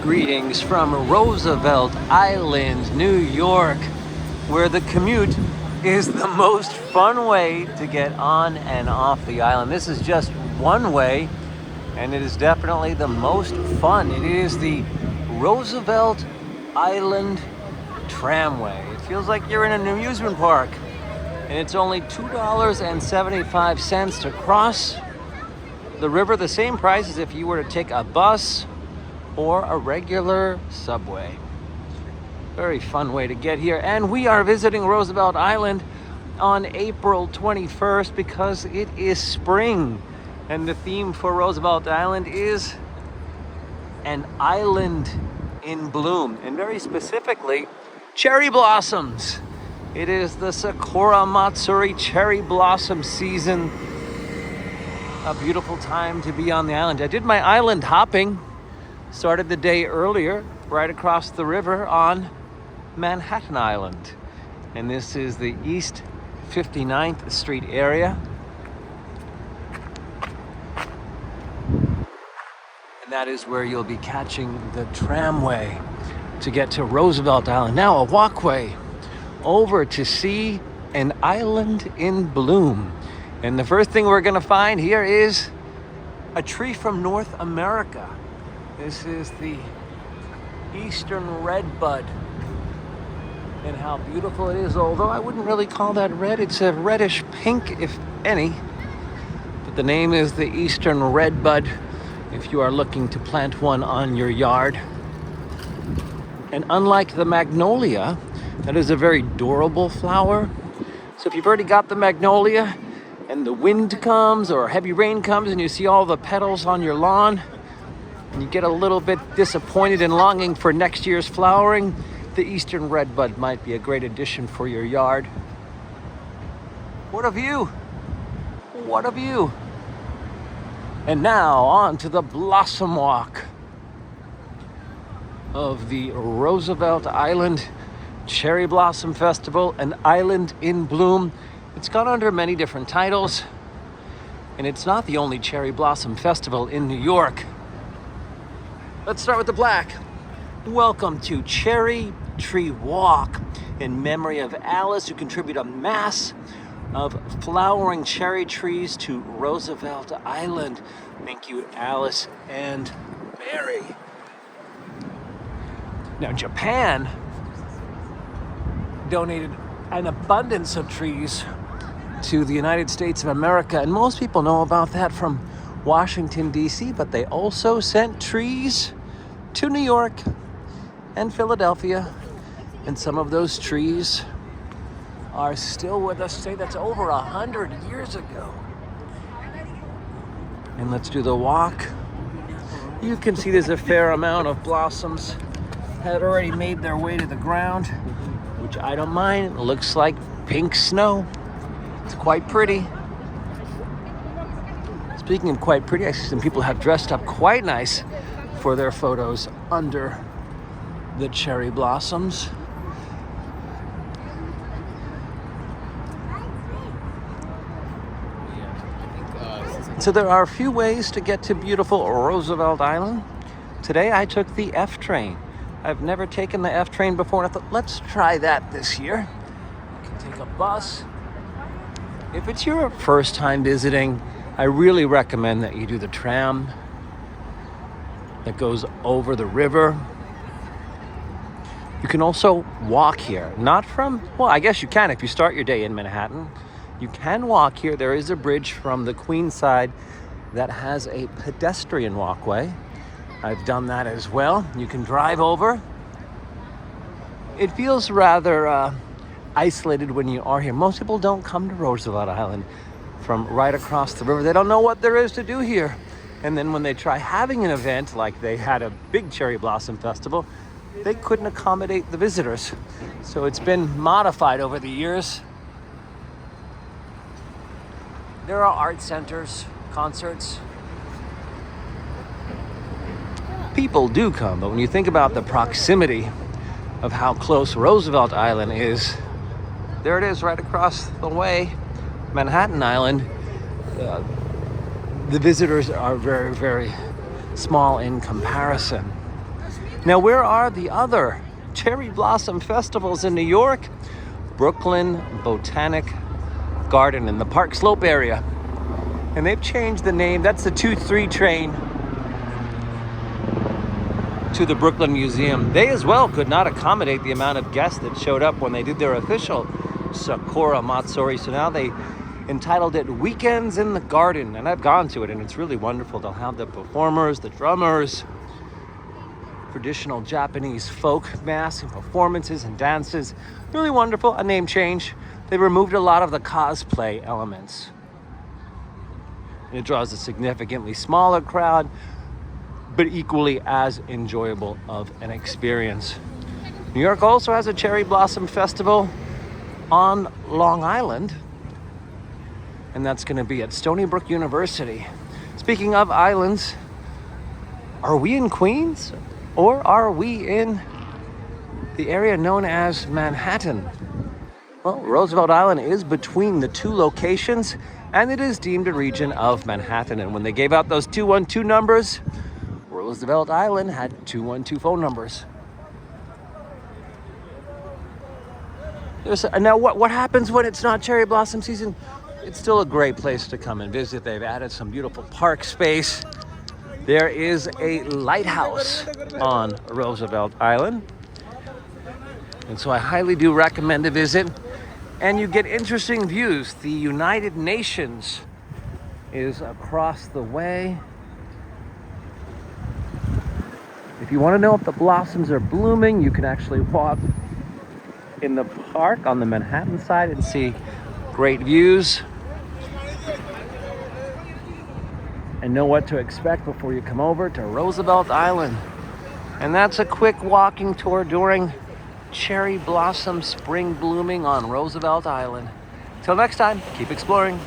Greetings from Roosevelt Island, New York, where the commute is the most fun way to get on and off the island. This is just one way, and it is definitely the most fun. It is the Roosevelt Island Tramway. It feels like you're in an amusement park, and it's only $2.75 to cross the river, the same price as if you were to take a bus or a regular subway. Very fun way to get here. And we are visiting Roosevelt Island on April 21st because it is spring. And the theme for Roosevelt Island is an island in bloom. And very specifically, cherry blossoms. It is the Sakura Matsuri cherry blossom season. A beautiful time to be on the island. I did my island hopping. Started the day earlier, right across the river on Manhattan Island. And this is the East 59th Street area. And that is where you'll be catching the tramway to get to Roosevelt Island. Now a walkway over to see an island in bloom. And the first thing we're gonna find here is a tree from North America. This is the eastern redbud, and how beautiful it is, although I wouldn't really call that red. It's a reddish pink, if any, but the name is the eastern redbud if you are looking to plant one on your yard. And unlike the magnolia, that is a very durable flower. So if you've already got the magnolia and the wind comes or heavy rain comes and you see all the petals on your lawn, and you get a little bit disappointed and longing for next year's flowering, the eastern redbud might be a great addition for your yard. What a view! What a view! And now on to the Blossom Walk of the Roosevelt Island Cherry Blossom Festival, an island in bloom. It's gone under many different titles, and it's not the only cherry blossom festival in New York. Let's start with the plaque. Welcome to Cherry Tree Walk in memory of Alice, who contributed a mass of flowering cherry trees to Roosevelt Island. Thank you, Alice and Mary. Now, Japan donated an abundance of trees to the United States of America, and most people know about that from Washington, D.C., but they also sent trees to New York and Philadelphia, and some of those trees are still with us. Say that's over 100 years ago. And let's do the walk. You can see there's a fair amount of blossoms had already made their way to the ground, which I don't mind. It looks like pink snow. It's quite pretty. Speaking of quite pretty, I see some people have dressed up quite nice for their photos under the cherry blossoms. So there are a few ways to get to beautiful Roosevelt Island. Today I took the F train. I've never taken the F train before, and I thought, let's try that this year. You can take a bus. If it's your first time visiting, I really recommend that you do the tram that goes over the river. You can also walk here, not from, well, I guess you can if you start your day in Manhattan. You can walk here. There is a bridge from the Queens side that has a pedestrian walkway. I've done that as well. You can drive over. It feels rather isolated when you are here. Most people don't come to Roosevelt Island from right across the river. They don't know what there is to do here. And then when they try having an event, like they had a big cherry blossom festival, they couldn't accommodate the visitors. So it's been modified over the years. There are art centers, concerts. People do come, but when you think about the proximity of how close Roosevelt Island is, there it is right across the way, Manhattan Island. The visitors are very, very small in comparison. Now, where are the other cherry blossom festivals in New York? Brooklyn Botanic Garden in the Park Slope area. And they've changed the name. That's the 2-3 train to the Brooklyn Museum. They as well could not accommodate the amount of guests that showed up when they did their official Sakura Matsuri. So now they entitled it Weekends in the Garden. And I've gone to it and it's really wonderful. They'll have the performers, the drummers, traditional Japanese folk masks and performances and dances. Really wonderful. A name change. They removed a lot of the cosplay elements. It draws a significantly smaller crowd, but equally as enjoyable of an experience. New York also has a cherry blossom festival on Long Island, and that's going to be at Stony Brook University. Speaking of islands, are we in Queens or are we in the area known as Manhattan? Well, Roosevelt Island is between the two locations, and it is deemed a region of Manhattan. And when they gave out those 212 numbers, Roosevelt Island had 212 phone numbers. Now, what happens when it's not cherry blossom season? It's still a great place to come and visit. They've added some beautiful park space. There is a lighthouse on Roosevelt Island. And so I highly do recommend a visit. And you get interesting views. The United Nations is across the way. If you want to know if the blossoms are blooming, you can actually walk in the park on the Manhattan side and see great views and know what to expect before you come over to Roosevelt Island. And that's a quick walking tour during cherry blossom spring blooming on Roosevelt Island. Till next time, keep exploring.